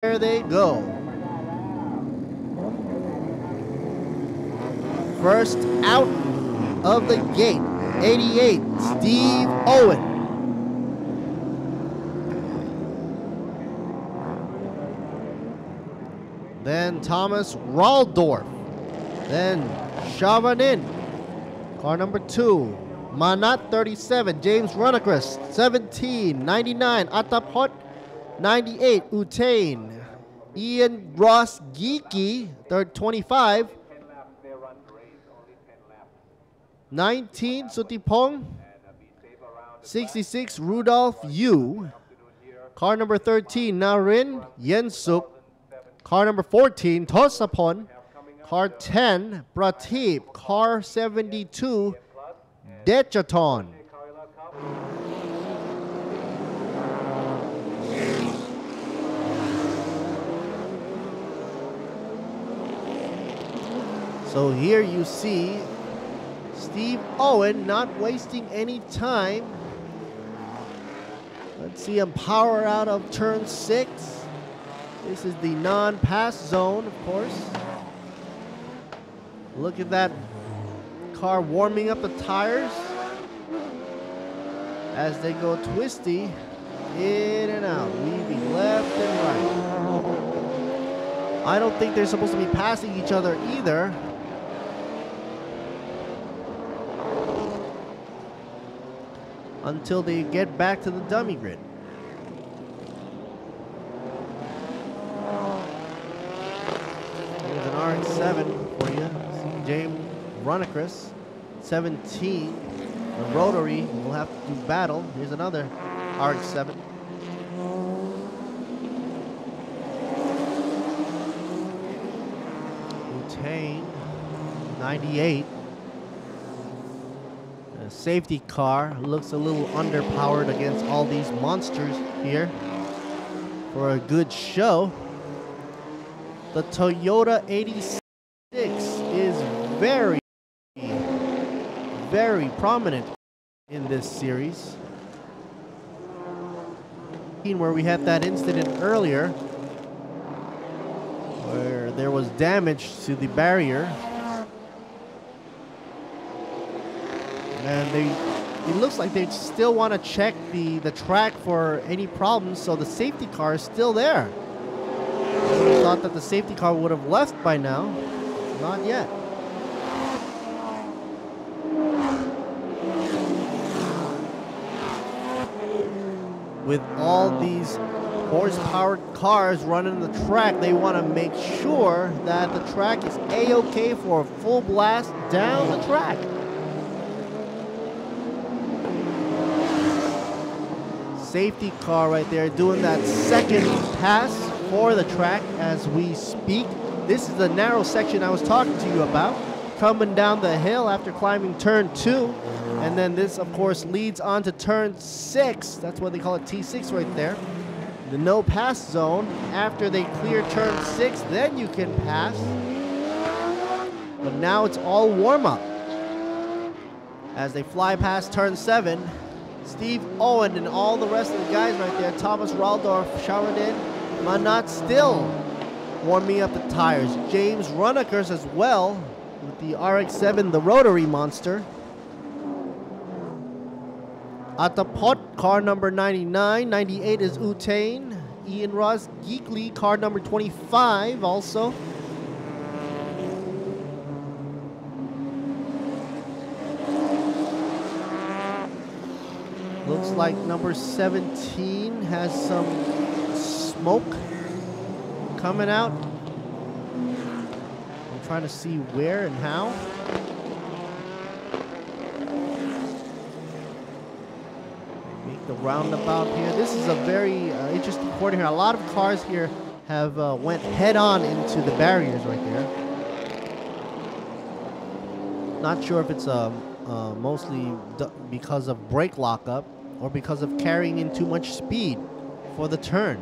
There they go. First out of the gate, 88, Steve Owen. Then Thomas Raldorf. Then Chavanin, car number 2. Manat 37, James Runacris 17, 99, Atapot 98, Utain. Ian Ross Geeky, 25. 19, Sutipong. 66, Rudolph Yu. Car number 13, Narin Yensuk. Car number 14, Tosapon. Car 10, Pratip. Car 72, Dechaton. So here you see Steve Owen not wasting any time. Let's see him power out of turn 6. This is the non-pass zone, of course. Look at that car warming up the tires as they go twisty in and out, weaving left and right. I don't think they're supposed to be passing each other either. Until they get back to the dummy grid. Here's an RX-7 for you. See James Runacris, 17. The rotary will have to do battle. Here's another RX-7. Utain, 98. Safety car looks a little underpowered against all these monsters here for a good show. The Toyota 86 is very, very prominent in this series. Where we had that incident earlier where there was damage to the barrier. And it looks like they still want to check the track for any problems, so the safety car is still there. I thought that the safety car would have left by now. Not yet. With all these horsepower cars running the track, they want to make sure that the track is A-OK for a full blast down the track. Safety car right there doing that second pass for the track as we speak. This is the narrow section I was talking to you about, coming down the hill after climbing turn 2, and then this of course leads on to turn 6. That's what they call it, T6 right there. The no pass zone. After they clear turn 6, then you can pass, but now it's all warm up as they fly past turn 7. Steve Owen and all the rest of the guys right there, Thomas Raldorf, Sharadin, Manat still warming up the tires. James Runacris as well with the RX-7, the rotary monster. Atapot, car number 99. 98 is Utain. Ian Ross Geekly, car number 25 also. Looks like number 17 has some smoke coming out. I'm trying to see where and how. Make the roundabout here. This is a very interesting corner here. A lot of cars here have went head-on into the barriers right there. Not sure if it's mostly because of brake lockup or because of carrying in too much speed for the turn.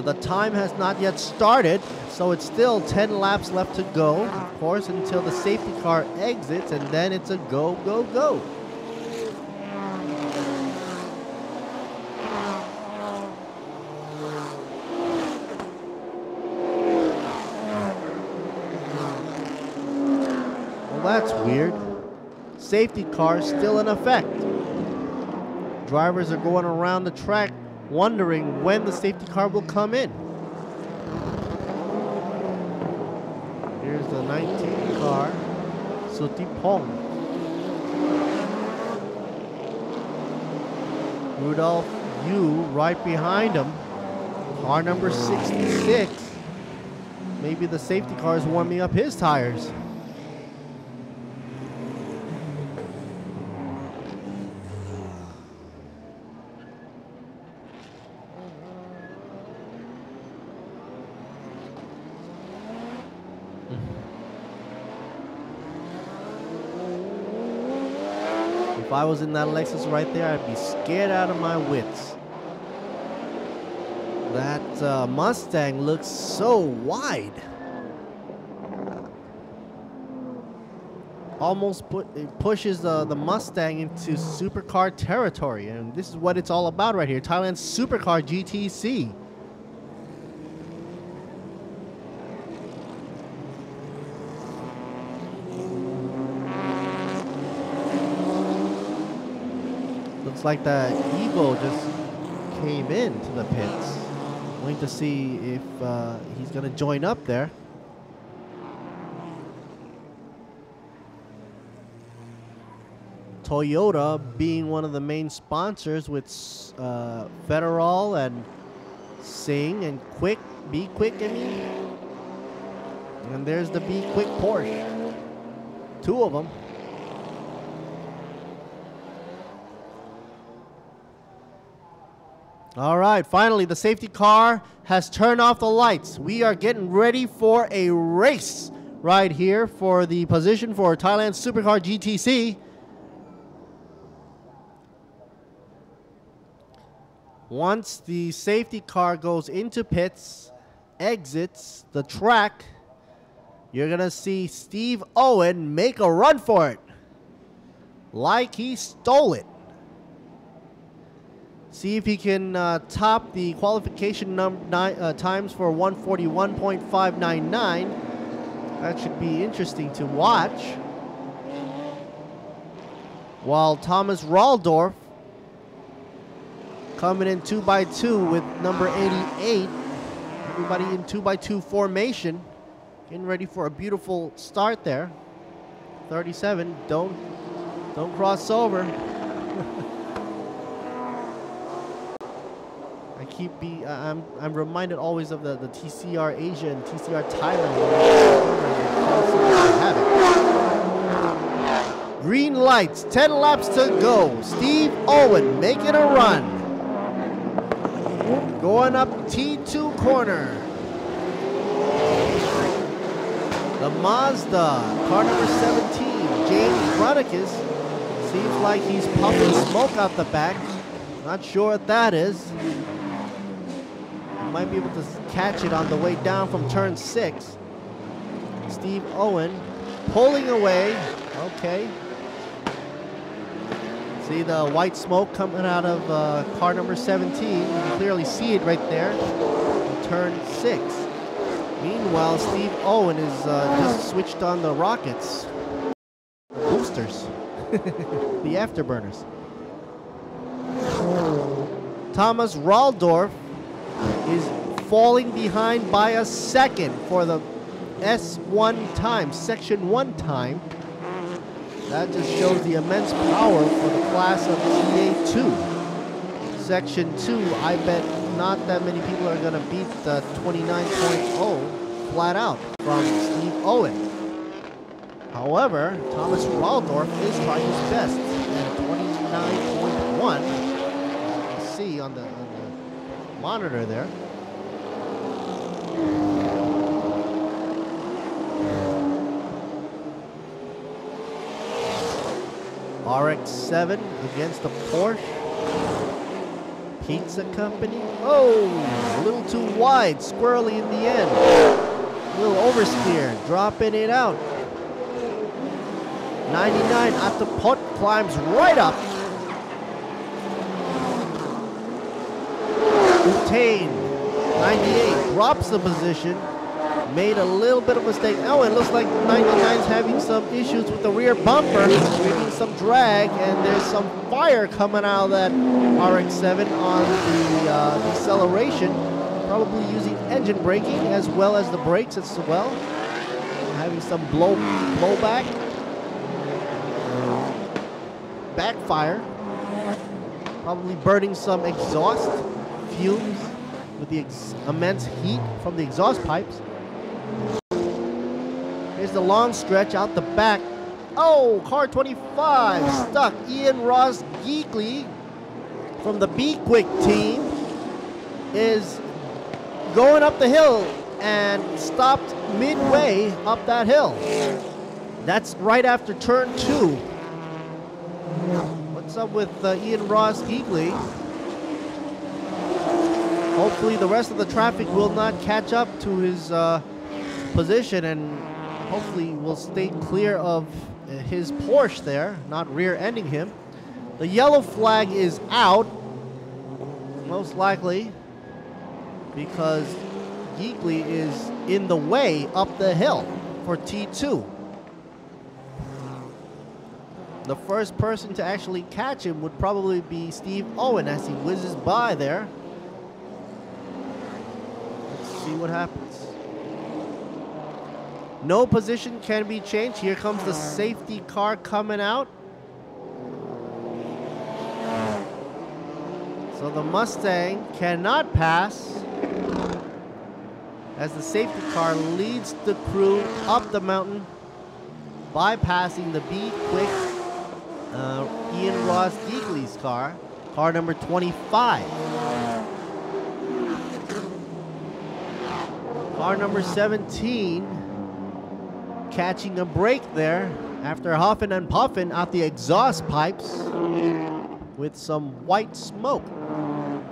The time has not yet started, so it's still 10 laps left to go, of course, until the safety car exits, and then it's a go, go, go. that's weird. Safety car still in effect. Drivers are going around the track wondering when the safety car will come in. Here's the 19 car, Sutipong. Rudolph Yu right behind him. Car number 66. Maybe the safety car is warming up his tires. If I was in that Lexus right there, I'd be scared out of my wits. That Mustang looks so wide. Almost pushes the Mustang into supercar territory. And this is what it's all about right here. Thailand's supercar GTC. Looks like the Evo just came into the pits. Waiting to see if he's going to join up there. Toyota being one of the main sponsors with Federal and Sing and Quick, Be Quick, I mean. And there's the Be Quick Porsche. Two of them. All right, finally, the safety car has turned off the lights. We are getting ready for a race right here for the position for Thailand's Supercar GTC. Once the safety car goes into pits, exits the track, you're going to see Steve Owen make a run for it. Like he stole it. See if he can top the qualification times for 141.599. That should be interesting to watch. While Thomas Raldorf coming in 2x2 with number 88. Everybody in 2x2 formation. Getting ready for a beautiful start there. 37, don't cross over. I'm reminded always of the TCR Asia and TCR Thailand. Green lights, 10 laps to go. Steve Owen making a run. Going up T2 corner. The Mazda, car number 17, James Rodriguez. Seems like he's puffing smoke out the back. Not sure what that is. Might be able to catch it on the way down from turn 6. Steve Owen pulling away. Okay. See the white smoke coming out of car number 17. You can clearly see it right there. Turn 6. Meanwhile, Steve Owen is just switched on the rockets. Boosters. The afterburners. Thomas Raldorf is falling behind by a second for the S1 time, Section 1 time. That just shows the immense power for the class of TA2. Section 2, I bet not that many people are going to beat the 29.0 flat out from Steve Owen. However, Thomas Raldorf is trying his best at 29.1. You can see on the monitor there. RX-7 against the Porsche Pizza Company. Oh, a little too wide, squirrely in the end. A little oversteer, dropping it out. 99 at the pot, climbs right up. Utain, 98, drops the position. made a little bit of a mistake. Oh, it looks like 99's having some issues with the rear bumper, creating some drag, and there's some fire coming out of that RX-7 on the deceleration, probably using engine braking as well as the brakes as well, having some blowback, backfire, probably burning some exhaust fumes with the immense heat from the exhaust pipes. Here's the long stretch out the back. Oh, car 25 stuck. Ian Ross Geekley from the Be Quick team is going up the hill and stopped midway up that hill. That's right after turn 2. What's up with Ian Ross Geekley? Hopefully the rest of the traffic will not catch up to his position, and hopefully will stay clear of his Porsche there, not rear-ending him. The yellow flag is out, most likely because Geekley is in the way up the hill for T2. The first person to actually catch him would probably be Steve Owen as he whizzes by there. Let's see what happens. No position can be changed. Here comes the safety car coming out. So the Mustang cannot pass as the safety car leads the crew up the mountain, bypassing the Be Quick Ian Ross Geekley's car number 25. Car number 17 catching a break there after huffing and puffing out the exhaust pipes with some white smoke. And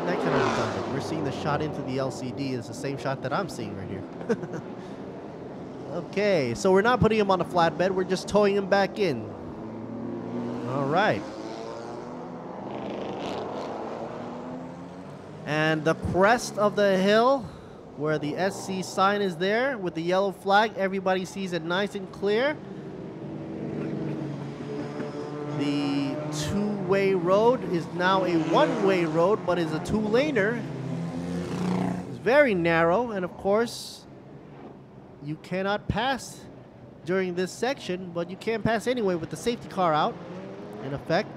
that kind of redundant. We're seeing the shot into the LCD is the same shot that I'm seeing right here. Okay, so we're not putting him on a flatbed, we're just towing him back in. All right. And the crest of the hill, where the SC sign is there with the yellow flag, everybody sees it nice and clear. The two-way road is now a one-way road, but is a two-laner. It's very narrow, and of course, you cannot pass during this section, but you can pass anyway with the safety car out, in effect.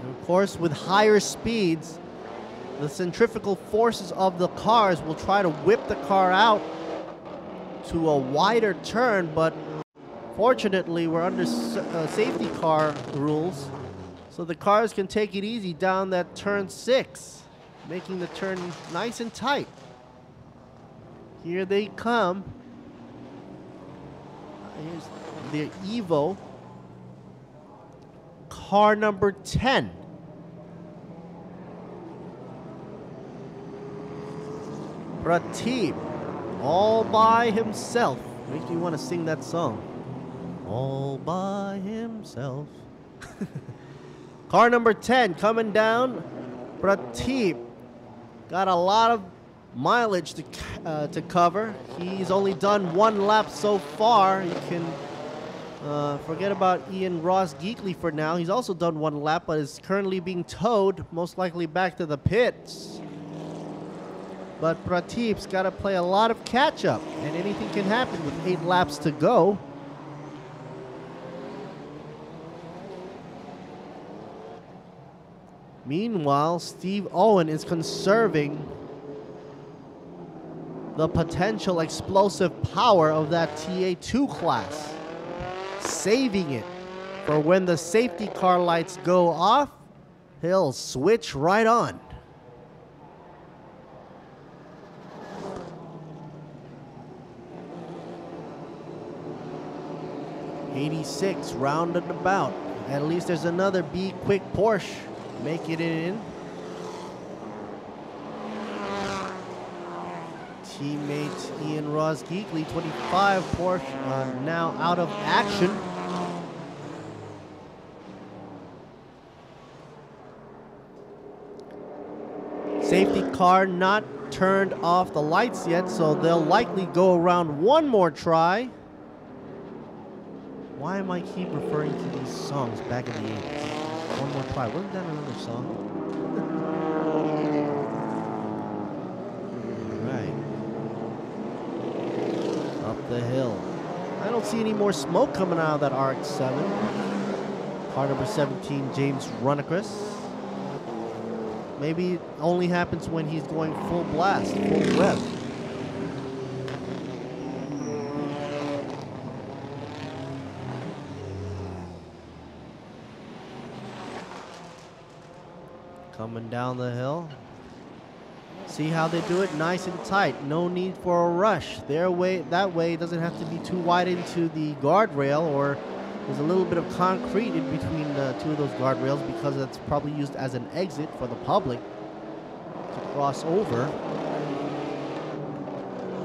Of course, with higher speeds, the centrifugal forces of the cars will try to whip the car out to a wider turn, but fortunately we're under safety car rules, so the cars can take it easy down that turn 6, making the turn nice and tight. Here they come. Here's the Evo, car number 10. Prateep, all by himself. Makes me want to sing that song. All by himself. Car number 10 coming down. Prateep got a lot of mileage to cover. He's only done one lap so far. You can forget about Ian Ross Geekley for now. He's also done one lap, but is currently being towed, most likely back to the pits. But Prateep's got to play a lot of catch-up, and anything can happen with 8 laps to go. Meanwhile, Steve Owen is conserving the potential explosive power of that TA2 class, saving it for when the safety car lights go off, he'll switch right on. 86 roundabout. At least there's another Be Quick Porsche making it in. Teammate Ian Ross Geekley, 25 Porsche, now out of action. car not turned off the lights yet, so they'll likely go around one more try. Why am I keep referring to these songs back in the 80s? One more try. Wasn't that another song? Alright. Up the hill. I don't see any more smoke coming out of that RX-7. Car number 17, James Runacris. Maybe it only happens when he's going full blast, full rev. Coming down the hill. See how they do it? Nice and tight. No need for a rush. That way it doesn't have to be too wide into the guardrail, or there's a little bit of concrete in between two of those guardrails because that's probably used as an exit for the public to cross over.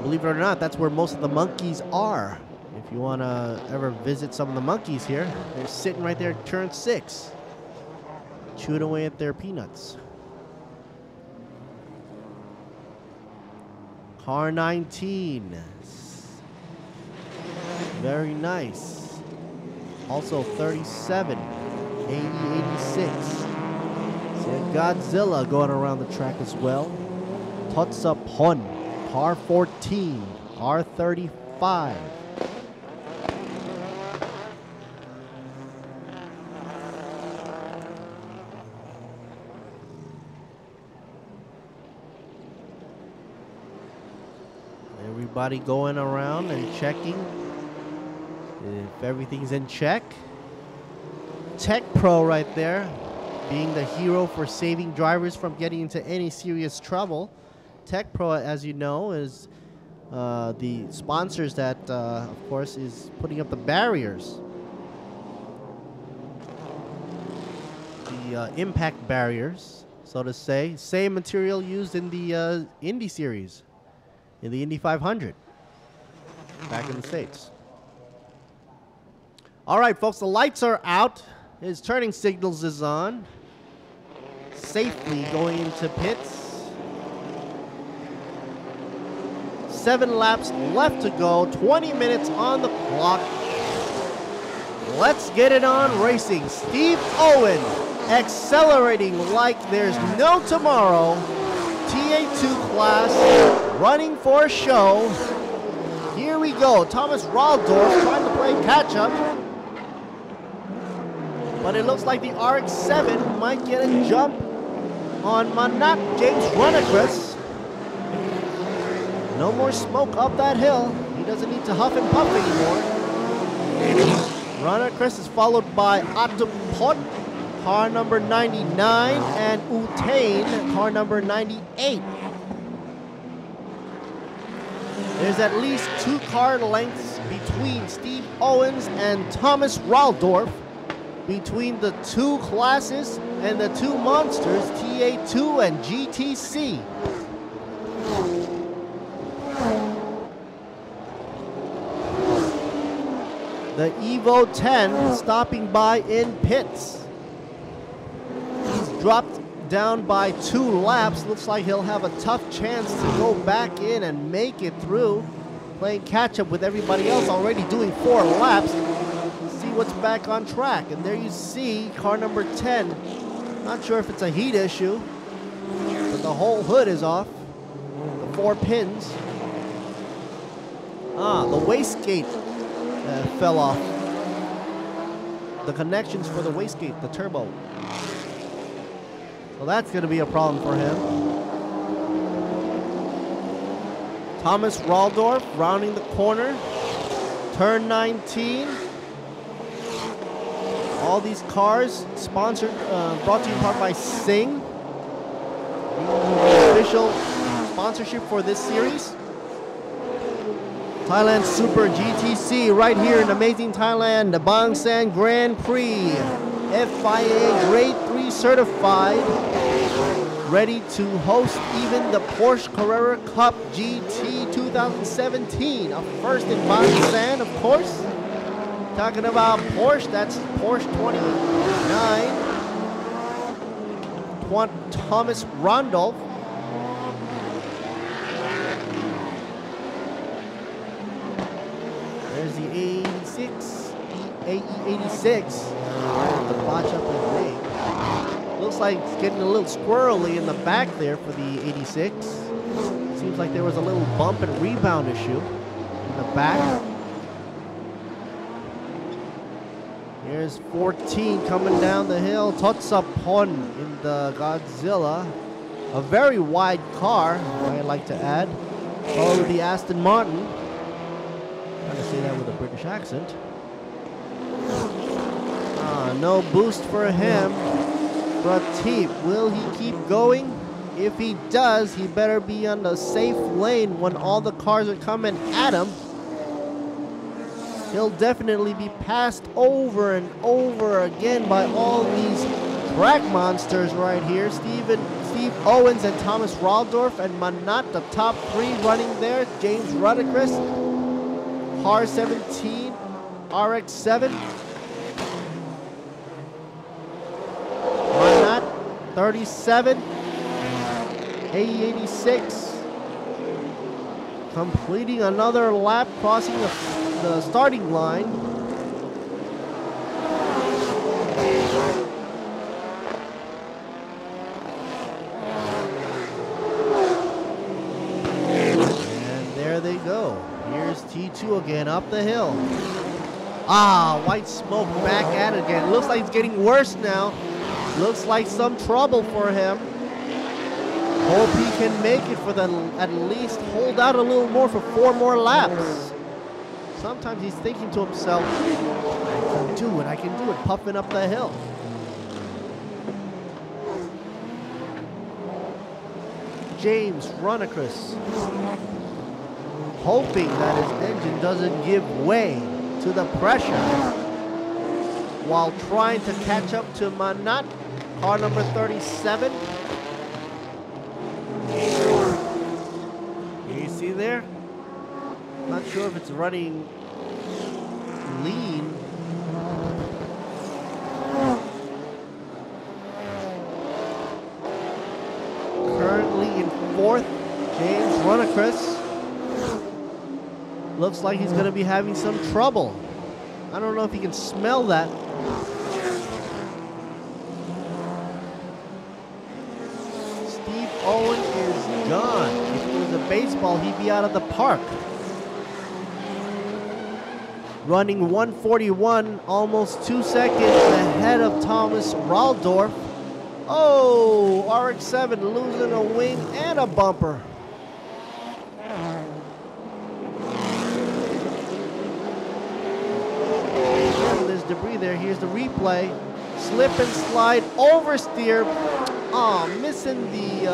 Believe it or not, that's where most of the monkeys are. If you want to ever visit some of the monkeys here, they're sitting right there at turn 6, chewing away at their peanuts. Car 19. Very nice. Also 37, 80, 86. Godzilla going around the track as well. Totsa Pon, car 14, R35. Everybody going around and checking if everything's in check. Tech Pro right there, being the hero for saving drivers from getting into any serious trouble. Tech Pro, as you know, is the sponsors that, of course, is putting up the barriers. The impact barriers, so to say. Same material used in the Indy Series, in the Indy 500, back in the States. All right, folks, the lights are out. His turning signals is on. Safely going into pits. 7 laps left to go. 20 minutes on the clock. Let's get it on racing. Steve Owen accelerating like there's no tomorrow. TA2 class running for show. Here we go. Thomas Raldorf trying to play catch-up. But it looks like the RX-7 might get a jump on Manat James Runacris. No more smoke up that hill. He doesn't need to huff and puff anymore. Runacris is followed by Atupot, car number 99, and Utain, car number 98. There's at least 2 car lengths between Steve Owens and Thomas Raldorf, between the 2 classes and the 2 monsters, TA2 and GTC. The Evo 10 stopping by in pits. He's dropped down by 2 laps. Looks like he'll have a tough chance to go back in and make it through, playing catch up with everybody else already doing 4 laps. See what's back on track. And there you see car number 10. Not sure if it's a heat issue, but the whole hood is off. The 4 pins. The wastegate fell off. The connections for the wastegate, the turbo. So that's going to be a problem for him. Thomas Raldorf rounding the corner. Turn 19. All these cars sponsored, brought to you in part by Sing. Official sponsorship for this series. Thailand Super GTC right here in amazing Thailand. The Bangsaen Grand Prix. FIA Grade 3 certified. Ready to host even the Porsche Carrera Cup GT 2017. A first in Bangsaen, of course. Talking about Porsche, that's Porsche 29. Thomas Randolph There's the 86, AE86. The botch up his name. Looks like it's getting a little squirrely in the back there for the 86. Seems like there was a little bump and rebound issue in the back. Here's 14 coming down the hill. Totsapon in the Godzilla. A very wide car, I like to add. Followed with the Aston Martin. Trying to say that with a British accent. No boost for him. Prateep, will he keep going? If he does, he better be on the safe lane when all the cars are coming at him. He'll definitely be passed over and over again by all these track monsters right here. Steve Owens and Thomas Raldorf and Manat, the top three running there. James Rudacris, R17, RX7. Manat, 37, AE86. Completing another lap, crossing the starting line. And there they go. Here's T2 again up the hill. White smoke back at it again. Looks like it's getting worse now. Looks like some trouble for him. Hope he can make it for at least hold out a little more for 4 more laps. Sometimes he's thinking to himself, I can do it, puffing up the hill. James Runacris, hoping that his engine doesn't give way to the pressure while trying to catch up to Manat, car number 37. You see there? Not sure if it's running lean. Currently in 4th, James Runacris. Looks like he's going to be having some trouble. I don't know if he can smell that. Steve Owen is gone. If it was a baseball, he'd be out of the park. Running 141, almost 2 seconds ahead of Thomas Raldorf. Oh, RX-7 losing a wing and a bumper. There's debris there. Here's the replay. Slip and slide, oversteer. Missing the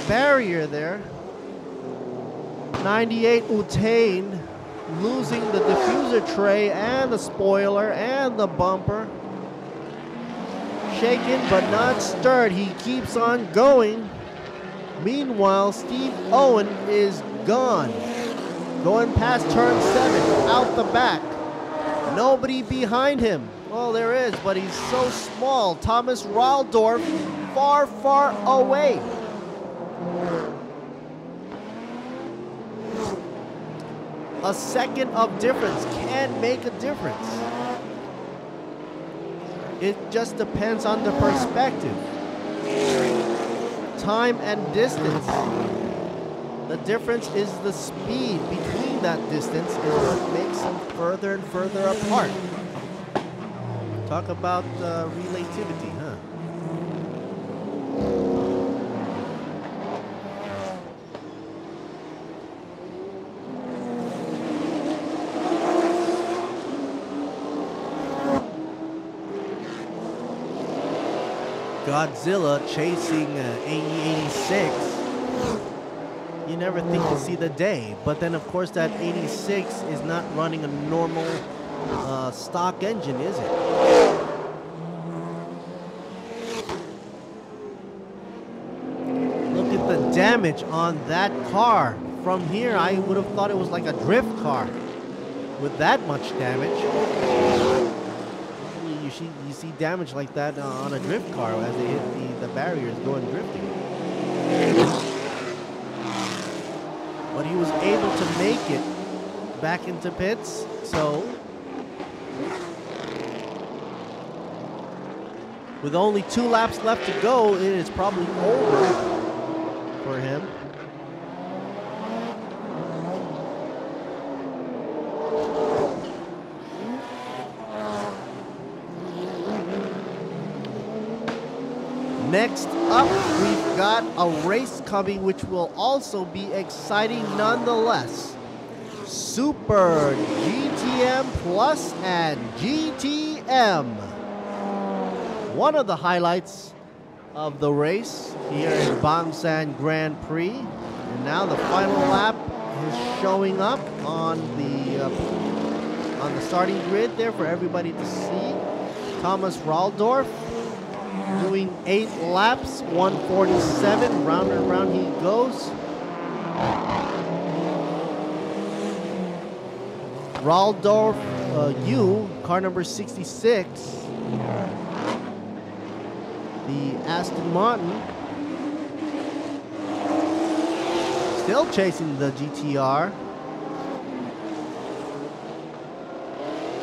barrier there. 98 Utain. Losing the diffuser tray and the spoiler and the bumper. Shaken but not stirred. He keeps on going. Meanwhile, Steve Owen is gone. Going past turn 7, out the back. Nobody behind him. Well, there is, but he's so small. Thomas Raldorf far, far away. A second of difference can make a difference. It just depends on the perspective. Time and distance. The difference is the speed between that distance is what makes them further and further apart. Talk about relativity, huh? Godzilla chasing AE86. You never think to see the day, but then of course that 86 is not running a normal stock engine, is it? Look at the damage on that car. From here, I would have thought it was like a drift car with that much damage. You see damage like that on a drift car as they hit the barriers going drifting. But he was able to make it back into pits. So with only 2 laps left to go, it is probably over for him. Next up, we've got a race coming which will also be exciting nonetheless. Super GTM Plus and GTM. One of the highlights of the race here in Bangsaen Grand Prix. And now the final lap is showing up on the starting grid there for everybody to see. Thomas Raldorf doing 8 laps, 147, round and round he goes. Raldorf U, car number 66, the Aston Martin, still chasing the GTR.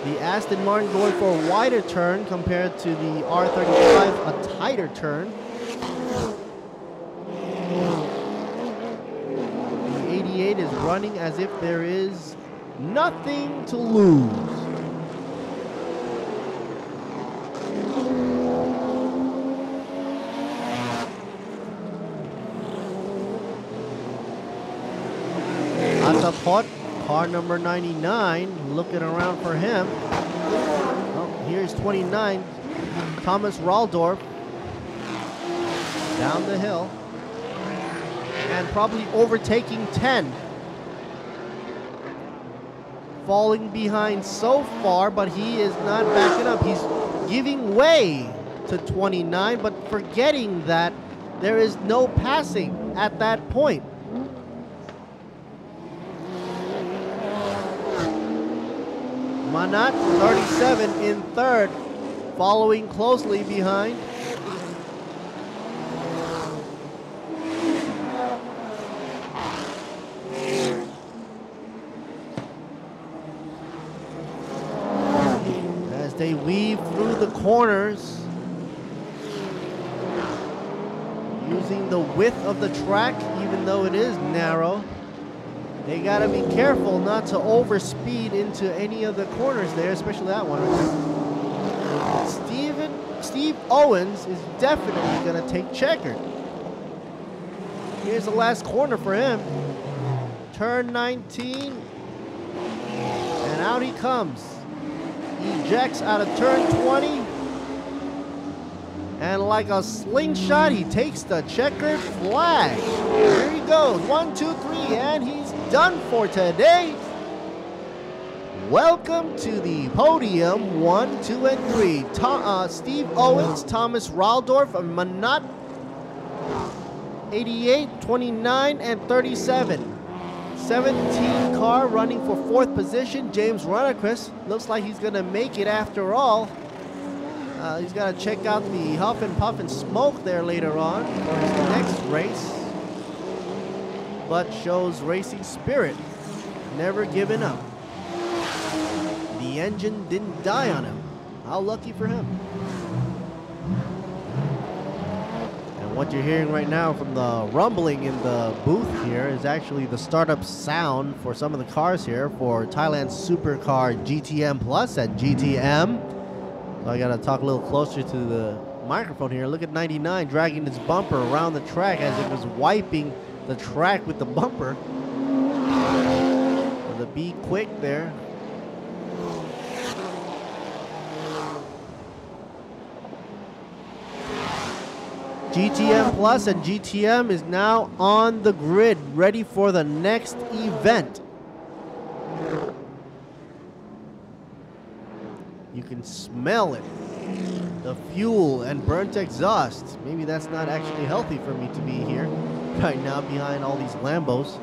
The Aston Martin going for a wider turn compared to the R35, a tighter turn. The 88 is running as if there is nothing to lose. Atapot, car number 99, looking around for him. Oh, here's 29, Thomas Raldorf, down the hill, and probably overtaking 10. Falling behind so far, but he is not backing up. He's giving way to 29, but forgetting that there is no passing at that point. Manat, 37 in third, following closely behind. As they weave through the corners, using the width of the track, even though it is narrow. They gotta be careful not to overspeed into any of the corners there, especially that one right there. Steve Owens is definitely gonna take checkered. Here's the last corner for him. Turn 19, and out he comes. Ejects out of turn 20, and like a slingshot, he takes the checkered flag. Here he goes, 1, 2, 3, and he's done for today. Welcome to the podium, 1, 2, and 3. Steve Owens, Thomas Raldorf, and Manat, 88, 29, and 37. 17 car running for 4th position. James Runacris looks like he's gonna make it after all. He's got to check out the huff and puff and smoke there later on for his next race, but shows racing spirit, never giving up. The engine didn't die on him. How lucky for him. And what you're hearing right now from the rumbling in the booth here is actually the startup sound for some of the cars here for Thailand's supercar GTM Plus and GTM. So I gotta talk a little closer to the microphone here. Look at 99 dragging his bumper around the track as it was wiping the track with the bumper. The Be Quick there. GTM Plus and GTM is now on the grid, ready for the next event. You can smell it. The fuel and burnt exhaust. Maybe that's not actually healthy for me to be here right now behind all these Lambos.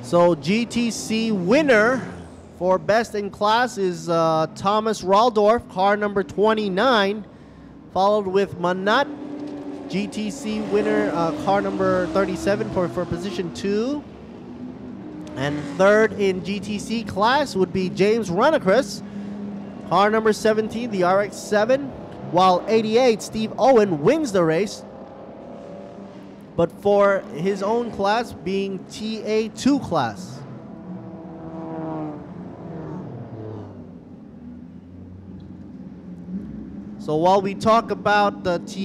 So GTC winner For best in class is Thomas Raldorf, car number 29, followed with Manat, GTC winner, car number 37 for position 2. And third in GTC class would be James Runacris, car number 17, the RX-7, while 88, Steve Owen, wins the race, but for his own class being TA2 class. So while we talk about the TA